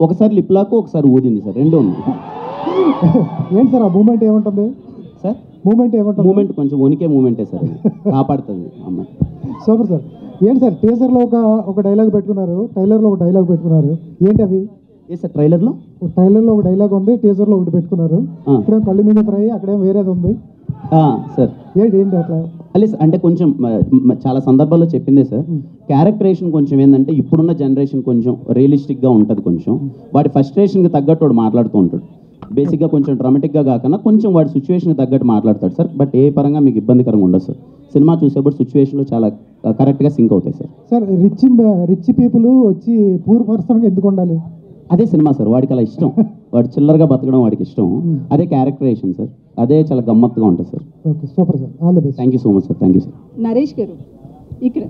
ఒకసారి లిప్లాకు ఒకసారి ఊదింది సార్, రెండు ఉంది. ఏంటి సార్ ఆ మూమెంట్ ఏముంటుంది సార్ మూమెంట్ ఏముంటుంది? మూమెంట్ కొంచెం వణికే మూమెంటే సార్, కాపాడుతుంది అమ్మాయి. Super sir. ఏంటి సార్ టీజర్లో ఒక డైలాగ్ పెట్టుకున్నారు, ట్రైలర్లో ఒక డైలాగ్ పెట్టుకున్నారు, ఏంటి అవి? ఏ సార్ ట్రైలర్లో ఒక డైలాగ్ ఉంది, టీజర్లో ఒకటి పెట్టుకున్నారు. ఇక్కడే కళ్ళు మీద ఫ్రై, అక్కడేం వేరేది ఉంది సార్. ఏంటి అట్లా? అంటే కొంచెం చాలా సందర్భాల్లో చెప్పిందే సార్, క్యారెక్టరేషన్ కొంచెం ఏంటంటే ఇప్పుడున్న జనరేషన్ కొంచెం రియలిస్టిక్గా ఉంటుంది, కొంచెం వాడి ఫస్ట్రేషన్కి తగ్గట్టు వాడు మాట్లాడుతూ ఉంటాడు. బేసిక్గా కొంచెం డ్రామాటిక్గా కాకుండా కొంచెం వాడి సిచ్యువేషన్కి తగ్గట్టు మాట్లాడతాడు సార్. బట్ ఏ పరంగా మీకు ఇబ్బందికరంగా ఉండదు సార్. సినిమా చూసేప్పుడు సిచ్యువేషన్లో చాలా కరెక్ట్గా సింక్ అవుతాయి సార్. సార్ రిచ్ పీపుల్ వచ్చి పూర్ పర్సన్గా ఎందుకు ఉండాలి? అదే సినిమా సార్, వాడికి అలా ఇష్టం, వాడు చిల్లరగా బతకడం వాడికి ఇష్టం, అదే క్యారెక్టరేషన్ సార్, అదే చాలా గమ్మత్తుగా ఉంటుంది sir. Okay super sir, all the best. Thank you so much sir. Thank you sir. Naresh గారు ఇక్కడ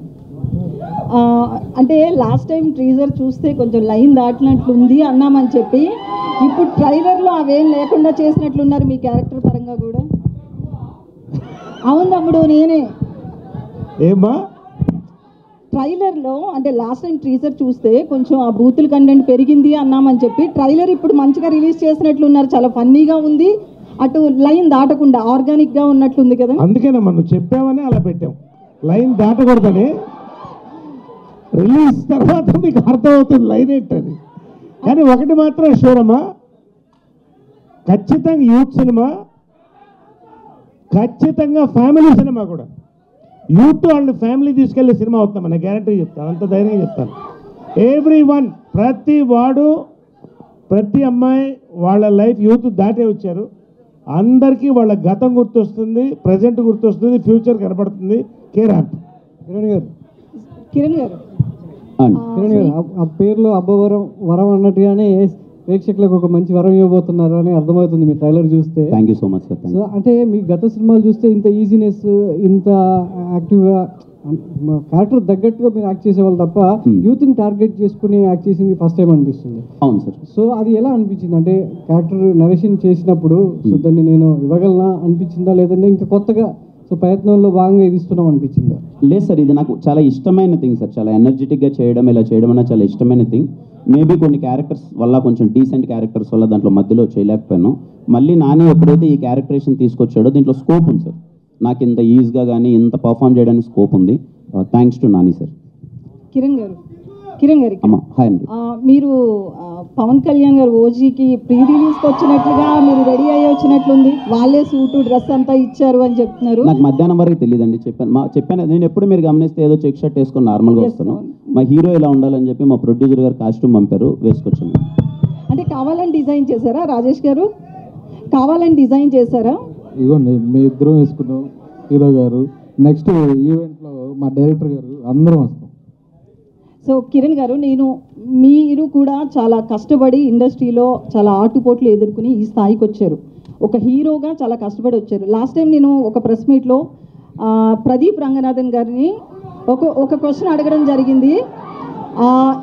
అంటే లాస్ట్ టైం టీజర్ చూస్తే కొంచెం లైన్ దాటినట్లుంది అన్నామని చెప్పి, ఇప్పుడు ట్రైలర్లో అవేం లేకుండా చేసినట్లున్నారు మీ క్యారెక్టర్ పరంగా కూడా. అవును తమ్ముడు, నేనే ఏమ్మా ట్రైలర్లో అంటే లాస్ట్ టైం టీజర్ చూస్తే కొంచెం ఆ బూతుల కంటెంట్ పెరిగింది అన్నామని చెప్పి, ట్రైలర్ ఇప్పుడు మంచిగా రిలీజ్ చేసినట్లున్నారు, చాలా ఫన్నీగా ఉంది, అటు లైన్ దాటకుండా ఆర్గానిక్గా ఉన్నట్లుంది కదా. అందుకేనా మనం చెప్పామని అలా పెట్టాం, లైన్ దాటకూడదని. రిలీజ్ తర్వాత మీకు అర్థమవుతుంది లైన్ ఏంటని. కానీ ఒకటి మాత్రం షూర్ అమ్మా, ఖచ్చితంగా యూత్ సినిమా, ఖచ్చితంగా ఫ్యామిలీ సినిమా కూడా. యూత్ అండ్ ఫ్యామిలీ తీసుకెళ్లే సినిమా అవుతాం, నేను గ్యారంటీ చెప్తాను, అంత ధైర్యంగా చెప్తాను. ఎవ్రీ వన్, ప్రతి వాడు, ప్రతి అమ్మాయి వాళ్ళ లైఫ్ యూత్ దాటే వచ్చారు. అందరికీ వాళ్ళ గతం గుర్తొస్తుంది, ప్రజెంట్ గుర్తొస్తుంది, ఫ్యూచర్ కనపడుతుంది. కిరణ్ గారు ఆ పేరులో అబ్బవరం వరం అన్నట్టుగానే ప్రేక్షకులకు ఒక మంచి వరం ఇవ్వబోతున్నారు అని అర్థమవుతుంది మీ ట్రైలర్ చూస్తే. Thank you so much sir. So అంటే మీ గత సినిమాలు చూస్తే ఇంత ఈజీనెస్, ఇంత యాక్టివ్గా క్యారెక్టర్ తగ్గట్టుగా మీరు యాక్ట్ చేసేవాళ్ళు తప్ప యూత్ని టార్గెట్ చేసుకుని యాక్ట్ చేసింది ఫస్ట్ టైం అనిపిస్తుంది. అవును సార్. సో అది ఎలా అనిపించింది? అంటే క్యారెక్టర్ నరేషన్ చేసినప్పుడు సో దాన్ని నేను ఇవ్వగలనా అనిపించిందా, లేదంటే ఇంకా కొత్తగా సో ప్రయత్నంలో భాగంగా ఇది ఇస్తున్నాం అనిపించిందా? లేదు సార్, ఇది నాకు చాలా ఇష్టమైన థింగ్ సార్. చాలా ఎనర్జెటిక్గా చేయడం, ఇలా చేయడం అన్న చాలా ఇష్టమైన థింగ్. మేబీ కొన్ని క్యారెక్టర్స్ వల్ల, కొంచెం డీసెంట్ క్యారెక్టర్స్ వల్ల దాంట్లో మధ్యలో చేయలేకపోయాను. మళ్ళీ నాని ఎప్పుడైతే ఈ క్యారెక్టరేషన్ తీసుకొచ్చాడో దీంట్లో స్కోప్ ఉంది సార్, నాకు ఇంత ఈజీగా కానీ ఇంత పర్ఫామ్ చేయడానికి స్కోప్ ఉంది. Thanks to Nani sir. Kiran గారికి అమ్మా హాయ్ అండి. మీరు పవన్ కళ్యాణ్ గారు ఓజీకి ప్రీ రిలీజ్కి వచ్చినట్లుగా మీరు రెడీ అయ్యి వచ్చినట్లుంది, వాళ్ళే సూటు డ్రెస్ అంతా ఇచ్చారు అని చెప్తున్నారు. నాకు మధ్యాహ్నం వరకు తెలియదండి, చెప్పాను నేను ఎప్పుడు మీరు గమనిస్తే ఏదో చెక్ షర్ట్ వేసుకొని నార్మల్గా వస్తాను. మా హీరో ఇలా ఉండాలని చెప్పి మా ప్రొడ్యూసర్ గారు కాస్ట్యూమ్ పంపారు, వేసుకొచ్చాను. అంటే కావాలని డిజైన్ చేశారా రాజేష్ గారు? కావాలని డిజైన్ చేశారా? ఇదిగోండి మీ ఇద్దరం వేసుకున్నాం, హీరో గారు, నెక్స్ట్ ఈవెంట్లో మా డైరెక్టర్ గారు, అందరం వస్తాం. సో కిరణ్ గారు, మీరు కూడా చాలా కష్టపడి ఇండస్ట్రీలో చాలా ఆటుపోట్లు ఎదుర్కొని ఈ స్థాయికి వచ్చారు. ఒక హీరోగా చాలా కష్టపడి వచ్చారు. లాస్ట్ టైం నేను ఒక ప్రెస్ మీట్లో ప్రదీప్ రంగనాథన్ గారిని ఒక క్వశ్చన్ అడగడం జరిగింది.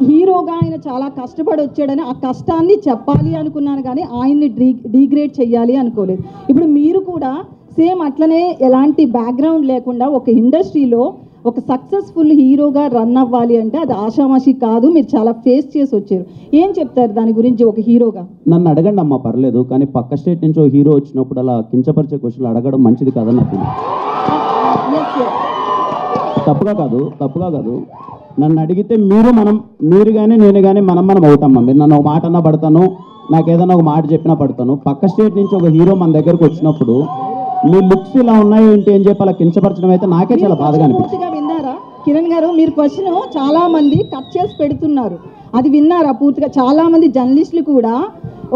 హీరోగా ఆయన చాలా కష్టపడి వచ్చాడని, ఆ కష్టాన్ని చెప్పాలి అనుకున్నాను కానీ ఆయన్ని డీగ్రేడ్ చేయాలి అనుకోలేదు. ఇప్పుడు మీరు కూడా సేమ్ అట్లనే ఎలాంటి బ్యాక్గ్రౌండ్ లేకుండా ఒక ఇండస్ట్రీలో ఒక సక్సెస్ఫుల్ హీరోగా రన్ అవ్వాలి అంటే అది ఆషామాషి కాదు, మీరు చాలా ఫేస్ చేసి వచ్చారు. ఏం చెప్తారు దాని గురించి ఒక హీరోగా? నన్ను అడగండి అమ్మా, పర్లేదు, కానీ పక్క స్టేట్ నుంచి ఒక హీరో వచ్చినప్పుడు అలా కించపరిచే క్వశ్చన్లు అడగడం మంచిది కాదని నాకు. తప్పుగా కాదు. నన్ను అడిగితే మీరు కానీ నేను కానీ మనం అవుతామ్మా. మీరు నన్ను ఒక మాట అన్నా పడతాను, నాకు ఏదైనా ఒక మాట చెప్పినా పడతాను. పక్క స్టేట్ నుంచి ఒక హీరో మన దగ్గరకు వచ్చినప్పుడు మీ లుక్స్ ఇలా ఉన్నాయి ఏంటి అని చెప్పి అలా కించపరచడం అయితే నాకే చాలా బాధగా అనిపించింది. విన్నారా కిరణ్ గారు? మీరు క్వశ్చన్ చాలా మంది కట్ చేసి పెడుతున్నారు, అది విన్నారా పూర్తిగా? చాలా మంది జర్నలిస్టులు కూడా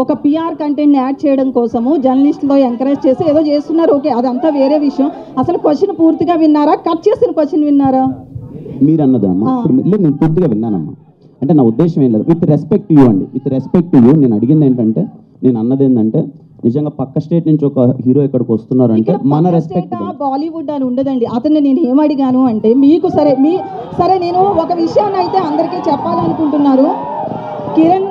ఒక పిఆర్ కంటెంట్ యాడ్ చేయడం కోసము జర్నలిస్టులో ఎంకరేజ్ చేసి ఏదో చేస్తున్నారు. ఓకే, అదంతా వేరే విషయం. అసలు క్వశ్చన్ పూర్తిగా విన్నారా? కట్ చేసిన క్వశ్చన్ విన్నారా? మీరు అన్నదమ్మా లేదు, నేను పూర్తిగా విన్నానమ్మా. అంటే నా ఉద్దేశం ఏం లేదు, విత్ రెస్పెక్ట్ యూ అండి, విత్ రెస్పెక్ట్ యూ. నేను అడిగింది ఏంటంటే, నేను అన్నది ఏంటంటే, నిజంగా పక్క స్టేట్ నుంచి ఒక హీరో ఇక్కడికి వస్తున్నారు అంటే మన రెస్పెక్ట్. బాలీవుడ్ అని ఉండదండి. అతన్ని నేను ఏమడిగాను అంటే, మీకు సరే నేను ఒక విషయాన్ని అయితే అందరికీ చెప్పాలనుకుంటున్నారు. కిరణ్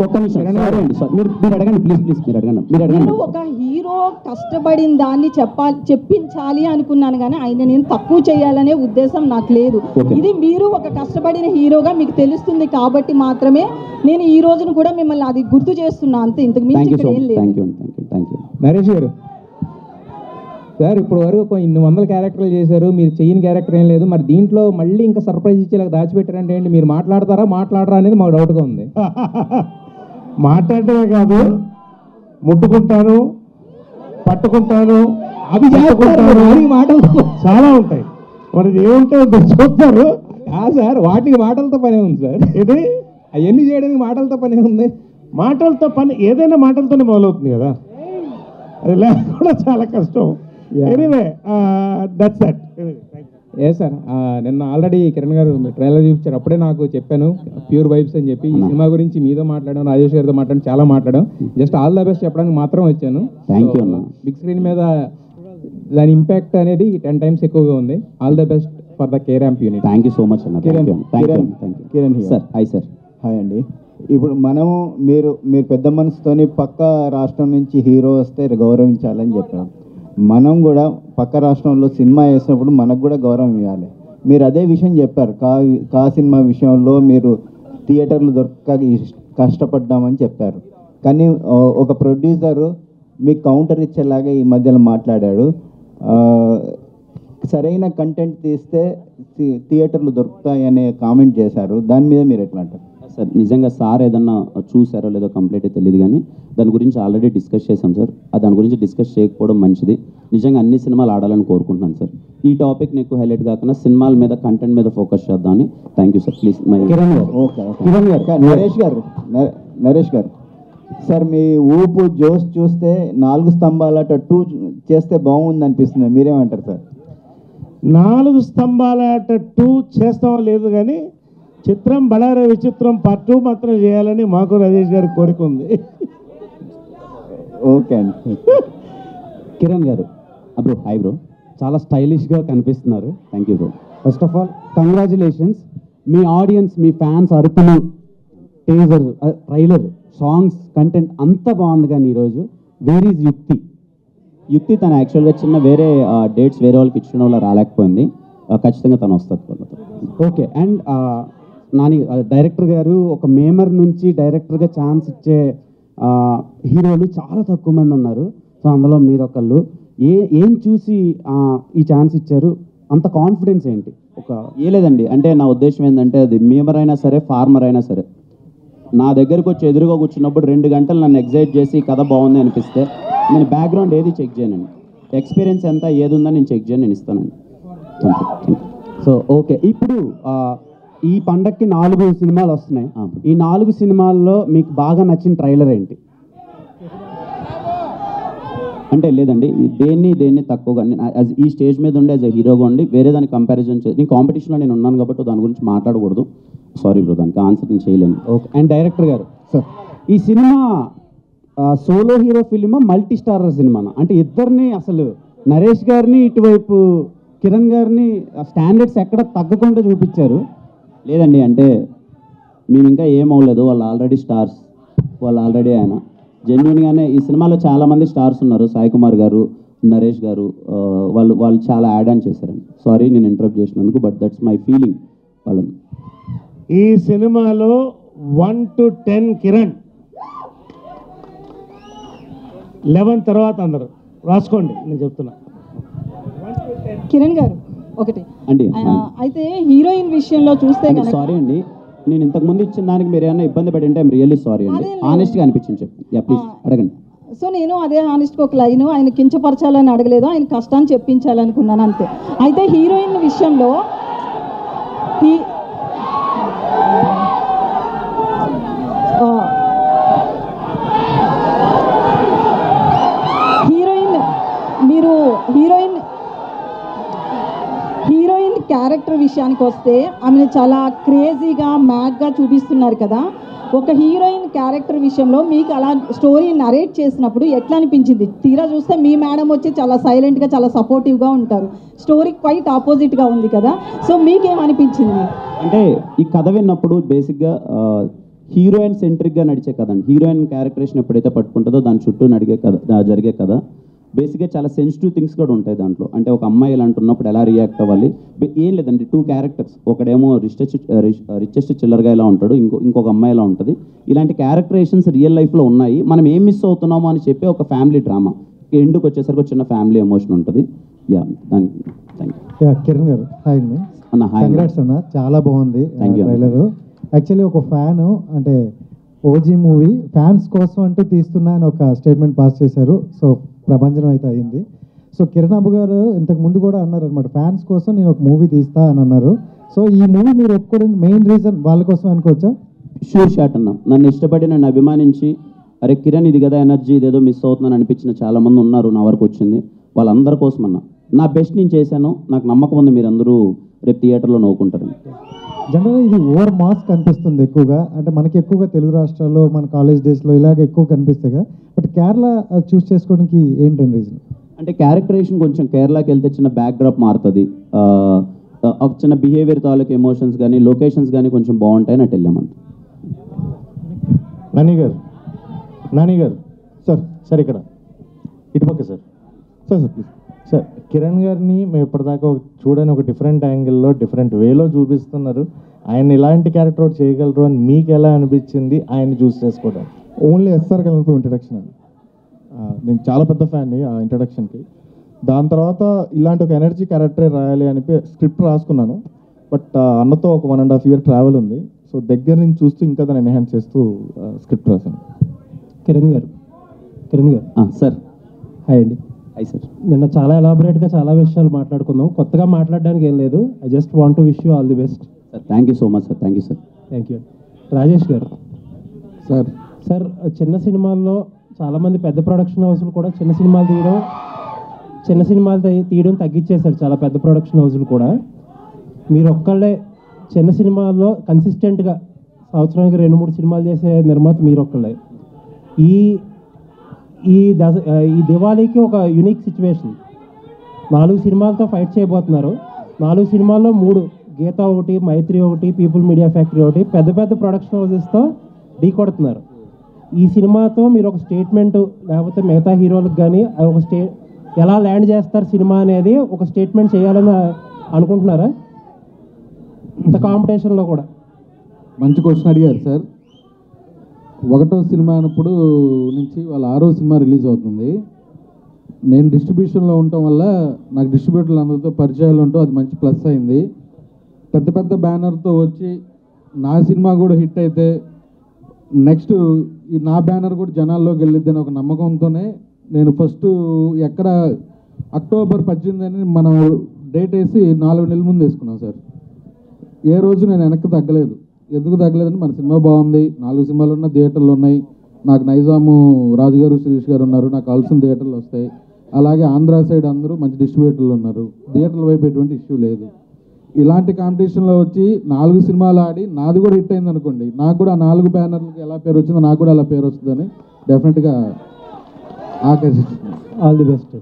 ఒక నిమిషం సారీ అండి సారీ మీరు అడగండి ప్లీజ్ మీరు అడగండి నేను ఒక హీరో కష్టపడిన దాన్ని చెప్పించాలి అనుకున్నాను కానీ ఆయన నేను తక్కువ చేయాలనే ఉద్దేశం నాకు లేదు. ఇది మీరు ఒక కష్టపడిన హీరోగా మీకు తెలుస్తుంది కాబట్టి మాత్రమే నేను ఈ రోజును కూడా మిమ్మల్ని అది గుర్తు చేస్తున్నా అంతే, ఇంతకు మించి ఇక్కడ ఏం లేదు. థ్యాంక్ యూ నరేష్ గారు సార్ ఇప్పుడు వరకు ఇన్ని వందల క్యారెక్టర్లు చేశారు, మీరు చేయని క్యారెక్టర్ ఏం లేదు, మరి దీంట్లో మళ్ళీ ఇంకా సర్ప్రైజ్ ఇచ్చేలా దాచిపెట్టారంటే ఏంటి? మీరు మాట్లాడరా అనేది మాకు డౌట్గా ఉంది. మాట్లాడటమే కాదు, ముట్టుకుంటాను, పట్టుకుంటాను, అవి చేస్తారు మాటలతో చాలా ఉంటాయి. మరి ఏముంటాయో చూస్తారు సార్, వాటికి మాటలతో పనే ఉంది సార్. ఇది అవన్నీ చేయడానికి మాటలతో పనే ఉంది. మాటలతో పని ఏదైనా మాటలతోనే మొదలవుతుంది కదా, అది లేకుండా చాలా కష్టం. Anyway that's that. A sir, నిన్న ఆల్రెడీ కిరణ్ గారు ట్రైలర్ చూపించారు, అప్పుడే నాకు చెప్పాను ప్యూర్ వైబ్స్ అని చెప్పి. ఈ సినిమా గురించి మీతో మాట్లాడాను, రాజేష్ గారితో మాట్లాడాను, చాలా మాట్లాడాం. జస్ట్ ఆల్ ద బెస్ట్ చెప్పడానికి మాత్రం వచ్చాను. థ్యాంక్ యూ అన్న. బిగ్ స్క్రీన్ మీద దాని ఇంపాక్ట్ అనేది 10 times ఎక్కువగా ఉంది. All the best for the K Ramp unit. Thank you so much అన్న. Kiran sir hi sir. Hi అండి. ఇప్పుడు మనము మీరు పెద్ద మనసుతోని పక్క రాష్ట్రం నుంచి హీరో వస్తే గౌరవించాలని చెప్పారు. మనం కూడా పక్క రాష్ట్రంలో సినిమా వేసినప్పుడు మనకు కూడా గౌరవం ఇవ్వాలి. మీరు అదే విషయం చెప్పారు. కా సినిమా విషయంలో మీరు థియేటర్లు దొరక్క కష్టపడ్డామని చెప్పారు. కానీ ఒక ప్రొడ్యూసరు మీకు కౌంటర్ ఇచ్చేలాగా ఈ మధ్యలో మాట్లాడాడు. సరైన కంటెంట్ తీస్తే థియేటర్లు దొరుకుతాయి అనే కామెంట్ చేశారు. దాని మీద మీరు ఎట్లా అంటారు? సార్ నిజంగా సార్ ఏదన్నా చూసారో లేదో కంప్లీట్ తెలియదు కానీ దాని గురించి ఆల్రెడీ డిస్కస్ చేశాం సార్. దాని గురించి డిస్కస్ చేయకపోవడం మంచిది. నిజంగా అన్ని సినిమాలు ఆడాలని కోరుకుంటున్నాను సార్. ఈ టాపిక్ని ఎక్కువ హైలైట్ కాకుండా సినిమాల మీద కంటెంట్ మీద ఫోకస్ చేద్దామని. Thank you sir. Please Kiran గారు. ఓకే కిరణ్ గారు. నరేష్ గారు సార్, మీ ఊపు జోష్ చూస్తే 4 స్తంభాలట 2 చేస్తే బాగుంది అనిపిస్తుంది. మీరేమంటారు సార్? 4 స్తంభాలట 2 చేస్తామో లేదు కానీ చిత్రం బడారే విచిత్రం పార్ట్ 2 మాత్రం చేయాలని మాకు రాజేష్ గారి కోరిక ఉంది. ఓకే అండి. కిరణ్ గారు బ్రో హాయ్ బ్రో, చాలా స్టైలిష్గా కనిపిస్తున్నారు. Thank you bro. First of all congratulations. Me audience, me fans అరుపులు, టీజర్, ట్రైలర్, సాంగ్స్, కంటెంట్ అంతా బాగుంది. కానీ ఈరోజు వేర్ ఈజ్ యుక్తి తను యాక్చువల్గా చిన్న వేరే డేట్స్ వేరే వాళ్ళకి ఇచ్చిన వాళ్ళు రాలేకపోయింది. ఖచ్చితంగా తను వస్తుంది. ఓకే. అండ్ నాని డైరెక్టర్ గారు ఒక మేమర్ నుంచి డైరెక్టర్గా ఛాన్స్ ఇచ్చే హీరోలు చాలా తక్కువ మంది ఉన్నారు. సో అందులో మీరు ఒకళ్ళు. ఏం చూసి ఈ ఛాన్స్ ఇచ్చారు? అంత కాన్ఫిడెన్స్ ఏంటి? ఏ లేదండి, అంటే నా ఉద్దేశం ఏంటంటే అది మేమర్ అయినా సరే ఫార్మర్ అయినా సరే నా దగ్గరకు వచ్చి ఎదురుగా కూర్చున్నప్పుడు 2 గంటలు నన్ను ఎగ్జైట్ చేసి కథ బాగుంది అనిపిస్తే నేను బ్యాక్గ్రౌండ్ ఏది చెక్ చేయనండి. ఎక్స్పీరియన్స్ ఎంత ఏది ఉందని నేను చెక్ చేయను, నేను ఇస్తానండి. సో ఓకే, ఇప్పుడు ఈ పండక్కి 4 సినిమాలు వస్తున్నాయి. ఈ 4 సినిమాల్లో మీకు బాగా నచ్చిన ట్రైలర్ ఏంటి? అంటే లేదండి, దేన్ని తక్కువగా ఈ స్టేజ్ మీద ఉండి యాజ్ ఎ హీరోగా ఉండి వేరే దాన్ని కంపారిజన్ చేసి నేను కాంపిటీషన్లో నేను ఉన్నాను కాబట్టి దాని గురించి మాట్లాడకూడదు. సారీ బ్రో, దానికి ఆన్సర్ నేను చేయలేను. ఓకే. అండ్ డైరెక్టర్ గారు సార్, ఈ సినిమా సోలో హీరో ఫిలిమా మల్టీ స్టారర్ సినిమానా? అంటే ఇద్దరిని అసలు నరేష్ గారిని ఇటువైపు కిరణ్ గారిని స్టాండర్డ్స్ ఎక్కడ తగ్గకుండా చూపించారు. లేదండి, అంటే మేము ఇంకా ఏం అవ్వలేదు. వాళ్ళు ఆల్రెడీ స్టార్స్, వాళ్ళు ఆల్రెడీ ఆయన జెన్యున్గానే ఈ సినిమాలో చాలామంది స్టార్స్ ఉన్నారు. సాయి కుమార్ గారు, నరేష్ గారు, వాళ్ళు చాలా యాడ్ ఆన్ చేశారండి. సారీ నేను ఇంటరప్ట్ చేసినందుకు, బట్ దట్స్ మై ఫీలింగ్. వాళ్ళని ఈ సినిమాలో 1 to 10 కిరణ్, 11 తర్వాత అందరు రాసుకోండి, నేను చెప్తున్నా. కిరణ్ గారు ఒకటి అండి. అయితే హీరోయిన్ విషయంలో చూస్తే సారీ అండి, నేను ఇంతకుముందు ఇచ్చిన దానికి మీరు ఏమైనా ఇబ్బంది పడి ఉంటే ఐఎమ్ రియల్లీ సారీ అండి. ఆనెస్ట్గా అనిపించింది చెప్పండి. ప్లీజ్ అడగండి. సో నేను అదే హానెస్ట్గా ఒక లైన్, ఆయన కించపరచాలని అడగలేదు, ఆయన కష్టాన్ని చెప్పించాలనుకున్నాను అంతే. అయితే హీరోయిన్ విషయంలో హీరోయిన్ క్యారెక్టర్ విషయానికి వస్తే ఆమెను చాలా క్రేజీగా మ్యాగ్గా చూపిస్తున్నారు కదా. ఒక హీరోయిన్ క్యారెక్టర్ విషయంలో మీకు అలా స్టోరీ నరేట్ చేసినప్పుడు ఎట్లా అనిపించింది? తీరా చూస్తే మీ మేడం వచ్చి చాలా సైలెంట్గా చాలా సపోర్టివ్గా ఉంటారు, స్టోరీ క్వైట్ ఆపోజిట్గా ఉంది కదా. సో మీకేమనిపించింది? అంటే ఈ కథ విన్నప్పుడు బేసిక్గా హీరోయిన్ సెంట్రిక్గా నడిచే కథ అండి. హీరోయిన్ క్యారెక్టరేషన్ ఎప్పుడైతే పట్టుకుంటుందో దాని చుట్టూ జరిగే కథ. బేసిక్గా చాలా సెన్సిటివ్ థింగ్స్ కూడా ఉంటాయి దాంట్లో. అంటే ఒక అమ్మాయి ఇలా అంటున్నప్పుడు ఎలా రియాక్ట్ అవ్వాలి, ఏం లేదండి. 2 క్యారెక్టర్స్, ఒకడేమో రిచెస్ట్ చిల్లర్గా ఇలా ఉంటాడు, ఇంకొక అమ్మాయి ఇలా ఉంటుంది. ఇలాంటి క్యారెక్టరేషన్స్ రియల్ లైఫ్లో ఉన్నాయి. మనం ఏం మిస్ అవుతున్నామో అని చెప్పి ఒక ఫ్యామిలీ డ్రామా. ఎండుకు వచ్చేసరికి ఒక చిన్న ఫ్యామిలీ ఎమోషన్ ఉంటుంది. దానికి థ్యాంక్ యూ. కిరణ్ గారు హాయ్ అండి. అన్న హాయ్. కంగ్రాట్స్ అన్న, చాలా బాగుంది Thank you. ట్రైలర్. యాక్చువల్లీ ఒక ఫ్యాన్ అంటే ఓజీ మూవీ ఫ్యాన్స్ కోసం అంటూ తీస్తున్నా అని ఒక స్టేట్మెంట్ పాస్ చేశారు. సో ప్రభంజనం అయితే అయింది. సో కిరణ్ అబ్బు గారు ఇంతకు ముందు కూడా అన్నారు అనమాట, ఫ్యాన్స్ కోసం నేను ఒక మూవీ తీస్తా అని అన్నారు. సో ఈ మూవీ మీరు ఒప్పుకోవడానికి మెయిన్ రీజన్ వాళ్ళ కోసం అనుకోవచ్చా? షూర్ షాట్ అన్న. నన్ను ఇష్టపడి నన్ను అభిమానించి అరే కిరణ్ ఇది కదా ఎనర్జీ, ఇదేదో మిస్ అవుతుందని అనిపించిన చాలామంది ఉన్నారు. నా వరకు వచ్చింది వాళ్ళందరి కోసం అన్న. నా బెస్ట్ నేను చేశాను. నాకు నమ్మకం ఉంది మీరందరూ రేపు థియేటర్లో నవ్వుకుంటారని. జనరల్గా ఇది ఓవర్ మాస్ కనిపిస్తుంది ఎక్కువగా, అంటే మనకి ఎక్కువగా తెలుగు రాష్ట్రాల్లో మన కాలేజ్ డేస్లో ఇలాగ ఎక్కువ కనిపిస్తాయి కదా, బట్ కేరళ చూస్ చేసుకోవడానికి ఏంటండి రీజన్? అంటే క్యారెక్టరేషన్ కొంచెం కేరళకి వెళ్తే చిన్న బ్యాక్ డ్రాప్ మారుతుంది. ఒక చిన్న బిహేవియర్ తాలూకు ఎమోషన్స్ కానీ లొకేషన్స్ కానీ కొంచెం బాగుంటాయని అటు వెళ్ళామంత. నాని గారు సార్ ఇక్కడ ఇటుపక్క సార్ ప్లీజ్ సార్. కిరణ్ గారిని మేము ఇప్పటిదాకా చూడని ఒక డిఫరెంట్ యాంగిల్లో డిఫరెంట్ వేలో చూపిస్తున్నారు. ఆయన ఇలాంటి క్యారెక్టర్ ఒకటి చేయగలరు అని మీకు ఎలా అనిపించింది ఆయన్ని చూస్ చేసుకోవడం? ఓన్లీ ఎస్ఆర్ కలర్పు ఇంట్రడక్షన్ అండి. నేను చాలా పెద్ద ఫ్యాన్ని ఆ ఇంట్రడక్షన్కి. దాని తర్వాత ఇలాంటి ఒక ఎనర్జీ క్యారెక్టరే రాయాలి అని స్క్రిప్ట్ రాసుకున్నాను. బట్ అన్నతో ఒక 1.5 year ట్రావెల్ ఉంది. సో దగ్గర నుంచి చూస్తూ ఇంకా దాన్ని ఎన్హాన్స్ చేస్తూ స్క్రిప్ట్ రాశాను. కిరణ్ గారు సార్ హాయ్ అండి. Hi sir. నిన్న చాలా ఎలాబొరేట్గా చాలా విషయాలు మాట్లాడుకుందాం. కొత్తగా మాట్లాడడానికి ఏం లేదు. I just want to wish you all the best. Sir thank you so much sir. Thank you sir. Thank you. Rajesh గారు సార్ చిన్న సినిమాల్లో చాలామంది పెద్ద ప్రొడక్షన్ హౌస్లు కూడా చిన్న సినిమాలు తీయడం తగ్గించేశారు. చాలా పెద్ద ప్రొడక్షన్ హౌస్లు కూడా. మీరు ఒక్కళ్ళే చిన్న సినిమాల్లో కన్సిస్టెంట్గా సంవత్సరానికి 2-3 సినిమాలు చేసే నిర్మాత మీరు ఒక్కళ్ళే. ఈ దివాళీకి ఒక యూనిక్ సిచ్యువేషన్. 4 సినిమాలతో ఫైట్ చేయబోతున్నారు. 4 సినిమాల్లో 3 గీత ఒకటి, మైత్రి ఒకటి, పీపుల్ మీడియా ఫ్యాక్టరీ ఒకటి పెద్ద పెద్ద ప్రొడక్షన్ హౌసెస్తో ఢీ కొడుతున్నారు. ఈ సినిమాతో మీరు ఒక స్టేట్మెంట్ లేకపోతే మిగతా హీరోలకు కానీ ఒక ఎలా ల్యాండ్ చేస్తారు సినిమా అనేది ఒక స్టేట్మెంట్ చేయాలని అనుకుంటున్నారా ఇంత కాంపిటీషన్లో కూడా? మంచి క్వశ్చన్ అడిగారు సార్. 1వ సినిమా అన్నప్పుడు నుంచి వాళ్ళ 6వ సినిమా రిలీజ్ అవుతుంది. నేను డిస్ట్రిబ్యూషన్లో ఉండటం వల్ల నాకు డిస్ట్రిబ్యూటర్లు అందరితో పరిచయాలు ఉండటం అది మంచి ప్లస్ అయింది. పెద్ద పెద్ద బ్యానర్తో వచ్చి నా సినిమా కూడా హిట్ అయితే నెక్స్ట్ ఈ నా బ్యానర్ కూడా జనాల్లోకి వెళ్ళిద్దని ఒక నమ్మకంతోనే నేను ఫస్ట్ ఎక్కడ అక్టోబర్ 18 అని మనం డేట్ వేసి 4 నెలల ముందు వేసుకున్నాం సార్. ఏ రోజు నేను వెనక్కి తగ్గలేదు. ఎందుకు తగ్గలేదని మన సినిమా బాగుంది, 4 సినిమాలు ఉన్న థియేటర్లు ఉన్నాయి, నాకు నైజాము రాజుగారు శిరీష్ గారు ఉన్నారు, నాకు కావాల్సిన థియేటర్లు వస్తాయి. అలాగే ఆంధ్ర సైడ్ అందరూ మంచి డిస్ట్రిబ్యూటర్లు ఉన్నారు, థియేటర్ల వైపు ఎటువంటి ఇష్యూ లేదు. ఇలాంటి కాంపిటీషన్లో వచ్చి 4 సినిమాలు ఆడి నాది కూడా హిట్ అయింది అనుకోండి, నాకు కూడా ఆ 4 బ్యానర్లకు ఎలా పేరు వచ్చిందో నాకు కూడా అలా పేరు వస్తుందని డెఫినెట్గా ఆకర్షిస్తుంది. All the best.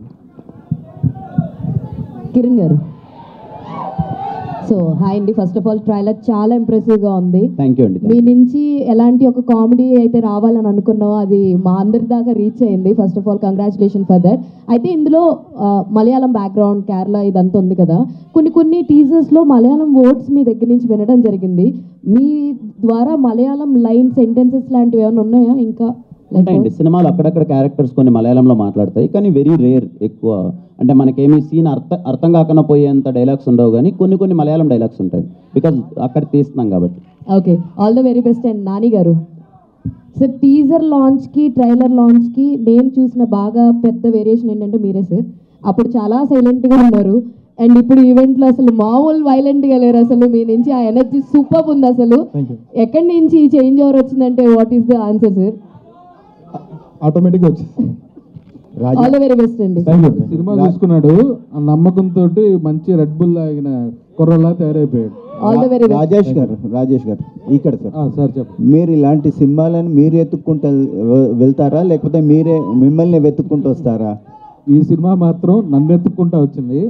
కిరణ్ గారు సో హాయ్ అండి. ఫస్ట్ ఆఫ్ ఆల్ ట్రైలర్ చాలా ఇంప్రెసివ్గా ఉంది. థ్యాంక్ యూ అండి. మీ నుంచి ఎలాంటి ఒక కామెడీ అయితే రావాలని అనుకున్నామో అది మా అందరి దాకా రీచ్ అయింది. First of all congratulation for that. అయితే ఇందులో మలయాళం బ్యాక్గ్రౌండ్ కేరళ ఇదంతా ఉంది కదా, కొన్ని టీజర్స్లో మలయాళం వర్డ్స్ మీ దగ్గర నుంచి వినడం జరిగింది. మీ ద్వారా మలయాళం లైన్ సెంటెన్సెస్ లాంటివి ఏమైనా ఉన్నాయా? ఇంకా ఉంటాయండి సినిమాలు అక్కడక్కడ క్యారెక్టర్స్ కొన్ని మలయాళంలో మాట్లాడతాయి, కానీ వెరీ రేర్. ఎక్కువ అంటే మనకేమీ సీన్ అర్థం కాకుండా పోయేంత డైలాగ్స్ ఉండవు, కానీ కొన్ని మలయాళం డైలాగ్స్ ఉంటాయి బికాజ్ అక్కడ తీస్తున్నాం కాబట్టి. Okay, all the very best. And Nani గారు సార్, టీజర్ లాంచ్కి ట్రైలర్ లాంచ్కి నేను చూసిన బాగా పెద్ద వేరియేషన్ ఏంటంటే మీరే సార్. అప్పుడు చాలా సైలెంట్గా ఉన్నారు అండ్ ఇప్పుడు ఈవెంట్లో అసలు మామూలు వైలెంట్గా లేరు. అసలు మీ నుంచి ఆ ఎనర్జీ సూపర్ ఉంది. అసలు ఎక్కడి నుంచి ఈ చేంజ్ ఓవర్ వచ్చిందంటే what is the answer sir? ఆటోమేటిక్గా వచ్చింది. ఆల్ ద వెరీ బెస్ట్ అండి. సినిమా చూసుకున్నాడు, ఆ నమ్మకంతో మంచి రెడ్ బుల్ తాగిన కుర్రలా తయారైపోయాడు. ఆల్ ద వెరీ రాజేష్ గారు ఇక్కడ సార్ చెప్పండి. మీరు ఇలాంటి సినిమాలను మీరు ఎత్తుక్కుంటూ వెళ్తారా, లేకపోతే మిమ్మల్ని వెతుక్కుంటూ వస్తారా? ఈ సినిమా మాత్రం నన్ను ఎత్తుక్కుంటా వచ్చింది.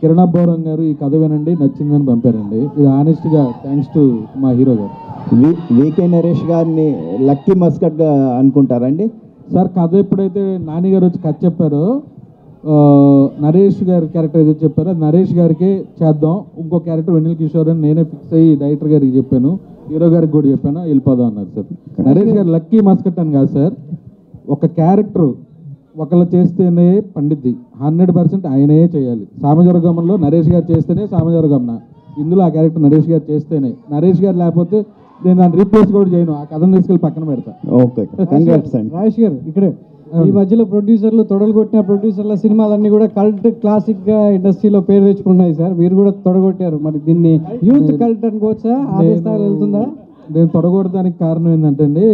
కిరణ్ అబ్బవరం గారు ఈ కథ వినండి నచ్చిందని పంపారండి. ఇది ఆనెస్ట్గా థ్యాంక్స్ టు మా హీరో గారు. వికే నరేష్ గారిని లక్కీ మస్కట్గా అనుకుంటారండి? సార్ కథ ఎప్పుడైతే నాని గారు వచ్చి కథ చెప్పారో నరేష్ గారి క్యారెక్టర్ ఏదైతే చెప్పారో అది నరేష్ గారికే చేద్దాం, ఇంకో క్యారెక్టర్ వెన్నెల కిషోర్ అని నేనే ఫిక్స్ అయ్యి డైరెక్టర్ గారికి చెప్పాను, హీరో గారికి కూడా చెప్పాను, వెళ్ళిపోదాం అన్నారు సార్. నరేష్ గారు లక్కీ మస్కట్ అని కాదు సార్, ఒక క్యారెక్టర్ ఒకళ్ళు చేస్తేనే పండిద్ది, 100% ఆయనే చేయాలి. సామజవరగమనంలో నరేష్ గారు చేస్తేనే సామజవరగమన, ఇందులో ఆ క్యారెక్టర్ నరేష్ గారు చేస్తేనే. నరేష్ గారు లేకపోతే నేను దాన్ని రీప్లేస్ కూడా చేయను, ఆ కథను తీసుకెళ్ళి పక్కన పెడతా. ఓకే, కంగ్రాట్స్ అండి. రాజేష్ గారు ఇక్కడే ఈ మధ్యలో ప్రొడ్యూసర్లు తొడలు కొట్టిన ప్రొడ్యూసర్ల సినిమాలన్నీ కూడా కల్ట్ క్లాసిక్గా ఇండస్ట్రీలో పేరు తెచ్చుకున్నాయి సార్. మీరు కూడా తొడగొట్టారు, మరి దీన్ని యూత్ కల్ట్ అనుకోవచ్చా? అదే స్థాయిలో వెళ్తుందా? నేను తొడగొడడానికి కారణం ఏంటంటే అండి,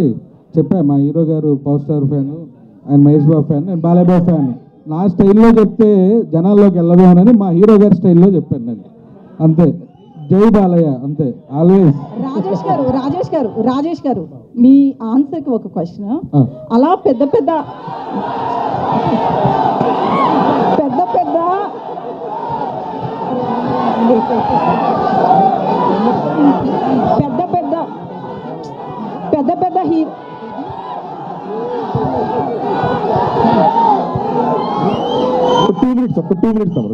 చెప్పా మా హీరో గారు పవర్ స్టార్ ఫ్యాన్, ఆయన మహేష్ బాబు ఫ్యాన్, నేను బాలయ్య బాబు ఫ్యాన్. నా స్టైల్లో చెప్తే జనాల్లోకి వెళ్ళదు అని మా హీరో గారి స్టైల్లో చెప్పాను నేను, అంతే. జై బాలయ్య, అంతే ఆల్వేస్. రాజేష్ గారు మీ ఆన్సర్కి ఒక క్వశ్చన్. అలా పెద్ద పెద్ద hero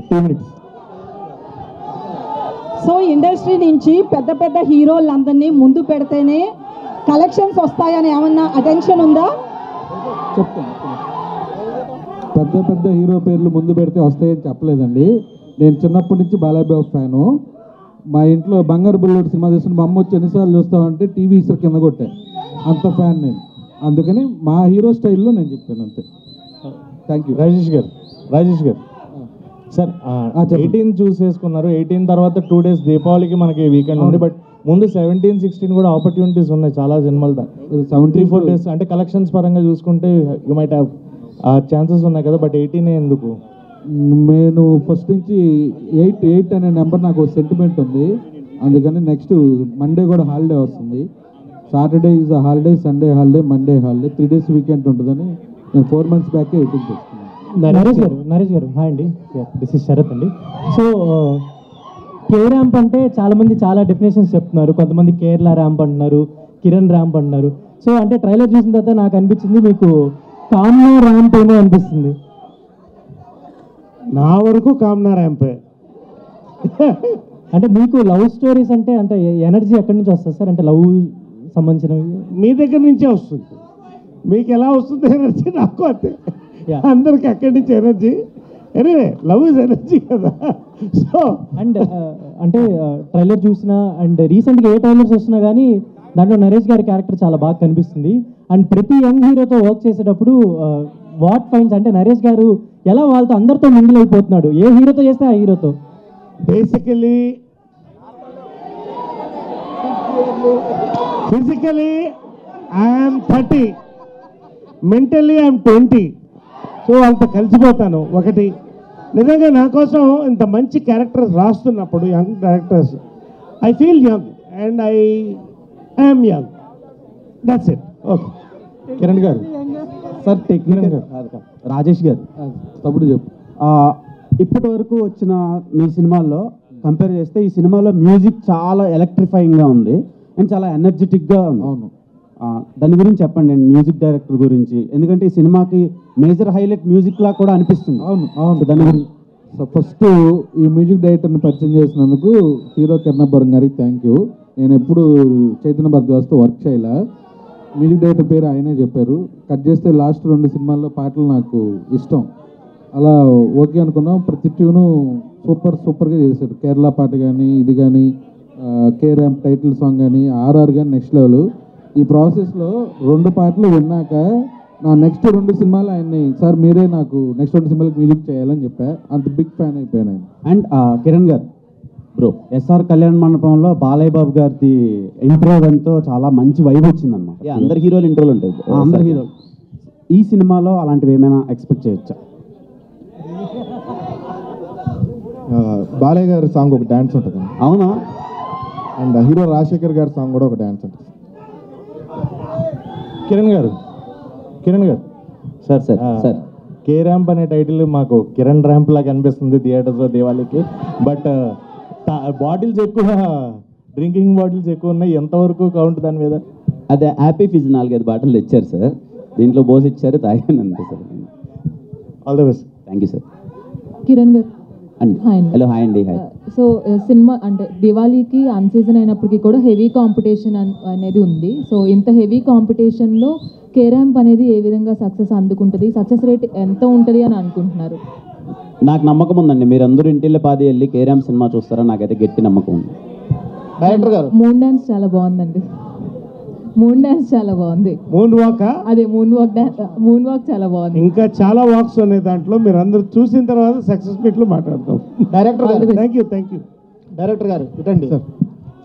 two minutes. So industry నుంచి పెద్ద హీరోలందరినీ ముందు పెడితేనే కలెక్షన్స్ వస్తాయని ఏమన్నా అటెన్షన్ ఉందా? చెప్తాను. పెద్ద హీరో పేర్లు ముందు పెడితే వస్తాయని చెప్పలేదండి. నేను చిన్నప్పటి నుంచి బాలయ్య బాబు ఫ్యాను. మా ఇంట్లో బంగారు బుల్లెట్ సినిమా చూసిన మా అమ్మ వచ్చి ఎన్నిసార్లు చూస్తామంటే టీవీ ఇసురు కింద కొట్టే, అంత ఫ్యాన్ నేను. అందుకని మా హీరో స్టైల్లో నేను చెప్పాను, అంతే. Thank you. రాజేష్ గారు సార్ 18 చూసేసుకున్నారు. 18 తర్వాత 2 days దీపావళికి మనకి వీకెండ్ ఉంది, బట్ ముందు 17, 16 కూడా ఆపర్చునిటీస్ ఉన్నాయి చాలా సినిమాలు. 3-4 days అంటే కలెక్షన్స్ పరంగా చూసుకుంటే యూ మైట్ హ్యావ్ ఛాన్సెస్ ఉన్నాయి కదా, బట్ 18 ఎందుకు? నేను ఫస్ట్ నుంచి 8 అనే నెంబర్ నాకు సెంటిమెంట్ ఉంది, అందుకని నెక్స్ట్ మండే కూడా హాలిడే వస్తుంది. Saturday is holiday, Sunday holiday, Monday holiday, 3 days weekend ఉంటుందని నేను 4 months బ్యాకే 18 చేసుకున్నాను. నరేష్ గారు హాయ్ అండి, దిస్ ఇస్ శరత్ అండి. సో కే ర్యాంప్ అంటే చాలామంది చాలా డెఫినేషన్స్ చెప్తున్నారు. కొంతమంది కేరళ ర్యాంప్ అంటున్నారు, కిరణ్ ర్యాంప్ అంటున్నారు. సో అంటే ట్రైలర్ చూసిన తర్వాత నాకు అనిపించింది మీకు కామ్నా ర్యాంప్ ఏమో అనిపిస్తుంది. నా వరకు కామ్నా ర్యాంపే. అంటే మీకు లవ్ స్టోరీస్ అంటే ఎనర్జీ ఎక్కడి నుంచి వస్తుంది సార్? అంటే లవ్ సంబంధించినవి మీ దగ్గర నుంచే వస్తుంది. మీకు ఎలా వస్తుంది ఎనర్జీ? నాకు అంతే, అందరికి అక్కడి నుంచి energy. Anyway love is energy కదా. సో అండ్ అంటే ట్రైలర్ చూసినా అండ్ రీసెంట్గా ఏ ట్రైలర్స్ వస్తున్నా కానీ దాంట్లో నరేష్ గారి క్యారెక్టర్ చాలా బాగా కనిపిస్తుంది. అండ్ ప్రతి యంగ్ హీరోతో వర్క్ చేసేటప్పుడు వాట్ ఫైన్స్ అంటే నరేష్ గారు ఎలా వాళ్ళతో అందరితో మింగిల్ అయిపోతున్నాడు, ఏ హీరోతో చేస్తే ఆ హీరోతో. Basically physically I'm 30, mentally I'm 20. So అంత కలిసిపోతాను. ఒకటి నిజంగా నా కోసం ఇంత మంచి క్యారెక్టర్స్ రాస్తున్నప్పుడు, young characters, I feel young and I am young, that's it. Okay Kiran garu sir, technical Rajesh గారు తప్పుడు చెప్పు. ఇప్పటి వరకు వచ్చిన మీ సినిమాల్లో కంపేర్ చేస్తే ఈ సినిమాలో మ్యూజిక్ చాలా ఎలక్ట్రిఫైయింగ్గా ఉంది అండ్ చాలా ఎనర్జెటిక్గా ఉంది. అవును, దాని గురించి చెప్పండి అండి, మ్యూజిక్ డైరెక్టర్ గురించి. ఎందుకంటే ఈ సినిమాకి మేజర్ హైలైట్ మ్యూజిక్ లా కూడా అనిపిస్తుంది. అవును దాని గురించి. ఫస్ట్ ఈ మ్యూజిక్ డైరెక్టర్ని పరిచయం చేసినందుకు హీరో కిరణ్ గారికి థ్యాంక్ యూ. నేను ఎప్పుడు చైతన్య భరద్వాజ్తో వర్క్ చేయలే, మ్యూజిక్ డైరెక్టర్ పేరు ఆయనే చెప్పారు. కట్ చేస్తే లాస్ట్ 2 సినిమాల్లో పాటలు నాకు ఇష్టం, అలా ఓకే అనుకున్నాం. ప్రతి ట్యూను సూపర్గా చేశారు. కేరళ పాట కానీ, ఇది కానీ, కే ర్యాంప్ టైటిల్ సాంగ్ కానీ, ఆర్ఆర్ కానీ నెక్స్ట్ లెవెల్. ఈ ప్రాసెస్లో 2 పాటలు విన్నాక నా నెక్స్ట్ 2 సినిమాలు ఆయన్ని, సార్ మీరే నాకు నెక్స్ట్ 2 సినిమాలకు మ్యూజిక్ చేయాలని చెప్పా. అంత బిగ్ ఫ్యాన్ అయిపోయాను ఆయన. అండ్ కిరణ్ గారు బ్రో, ఎస్ఆర్ కళ్యాణ మండపంలో బాలయ్య బాబు గారిది ఇంట్రో ఎంతో చాలా మంచి వైబ్ వచ్చిందన్నమాట. అందరు హీరోలు ఇంట్రోలు ఉంటుంది, అందరు హీరోలు. ఈ సినిమాలో అలాంటివి ఏమైనా ఎక్స్పెక్ట్ చేయొచ్చా? బాలయ్య గారి సాంగ్ ఒక డ్యాన్స్ ఉంటుంది. అవునా? అండ్ హీరో రాజశేఖర్ గారి సాంగ్ కూడా ఒక డ్యాన్స్ ఉంటుంది. Kiran garu sir K ramp అనే టైటిల్ మాకు కిరణ్ ర్యాంప్ లాగా అనిపిస్తుంది థియేటర్స్లో దివాళీకి. బట్ బాటిల్స్ ఎక్కువ డ్రింకింగ్ బాటిల్స్ ఎక్కువ ఉన్నాయి, ఎంతవరకు కౌంట్ దాని మీద? అదే హ్యాపీ ఫిజ్ 4-5 బాటిల్ తెచ్చారు సార్, దీంట్లో పోసి ఇచ్చారు, తాగాను అంతే sir. All the best. Thank you sir. Kiran గారు అండి హలో, హాయ్ అండి. హాయ్. సో సినిమా అంటే దివాళీకి అన్సీజన్ అయినప్పటికీ కూడా హెవీ కాంపిటీషన్ అనేది ఉంది. సో ఇంత హెవీ కాంపిటీషన్లో కేరాంప్ అనేది ఏ విధంగా సక్సెస్ అందుకుంటుంది, సక్సెస్ రేట్ ఎంత ఉంటుంది అని అనుకుంటున్నారు? నాకు నమ్మకం ఉందండి, మీరు అందరూ ఇంటిల్లే పాది వెళ్ళి కేరాంప్ సినిమా చూస్తారా, నాకైతే గట్టి నమ్మకం ఉంది. డైరెక్టర్ గారు మూన్ డాన్స్ చాలా బాగుందండి, మూన్ డాన్స్ చాలా బాగుంది. మూన్ వాక్ అదే మూన్ వాక్ చాలా బాగుంది. ఇంకా చాలా వాక్స్ ఉన్నాయి దాంట్లో, మీరు అందరూ చూసిన తర్వాత సక్సెస్ మీట్లో మాట్లాడతాం. డైరెక్టర్ గారు థ్యాంక్ యూ. డైరెక్టర్ గారు ఇటండి.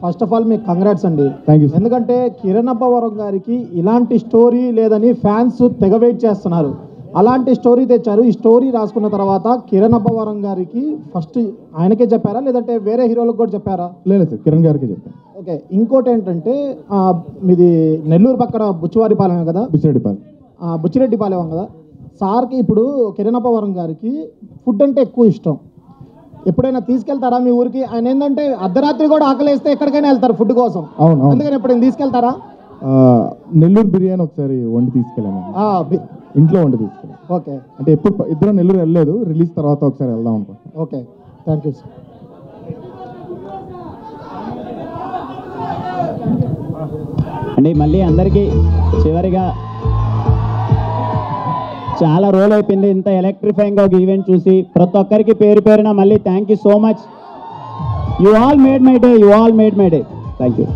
ఫస్ట్ ఆఫ్ ఆల్ మీకు కంగ్రాట్స్ అండి. Thank you. ఎందుకంటే కిరణ్ అబ్బవరం గారికి ఇలాంటి స్టోరీ లేదని ఫ్యాన్స్ తెగ వెయిట్ చేస్తున్నారు. అలాంటి స్టోరీ తెచ్చారు. ఈ స్టోరీ రాసుకున్న తర్వాత కిరణ్ అబ్బవరం గారికి ఫస్ట్ ఆయనకే చెప్పారా, లేదంటే వేరే హీరోలకు కూడా చెప్పారా? లేదు సార్, కిరణ్ గారికి చెప్పాను. ఓకే, ఇంకోటి ఏంటంటే మీది నెల్లూరు పక్కన బుచ్చివారిపాలెం కదా, బుచ్చిరెడ్డిపాలెం కదా. సార్కి ఇప్పుడు కిరణ్ అబ్బవరం గారికి ఫుడ్ అంటే ఎక్కువ ఇష్టం. ఎప్పుడైనా తీసుకెళ్తారా మీ ఊరికి? ఆయన ఏంటంటే అర్ధరాత్రి కూడా ఆకలేస్తే ఎక్కడికైనా వెళ్తారు ఫుడ్ కోసం. అవును. అందుకని ఎప్పుడైనా తీసుకెళ్తారా? నెల్లూరు బిర్యానీ ఒకసారి వండి తీసుకెళ్ళాను, ఇంట్లో వండి తీసుకెళ్ళాను. ఓకే, అంటే ఎప్పుడు ఇద్దరు నెల్లూరు వెళ్ళలేదు, రిలీజ్ తర్వాత ఒకసారి వెళ్దాం అనుకుంటున్నాను. Okay, thank you sir. అండి మళ్ళీ అందరికీ చివరిగా చాలా రోజులు అయిపోయింది ఇంత ఎలక్ట్రిఫైయింగ్గా ఒక ఈవెంట్ చూసి, ప్రతి ఒక్కరికి పేరు పేరున మళ్ళీ thank you so much. You all made my day, thank you.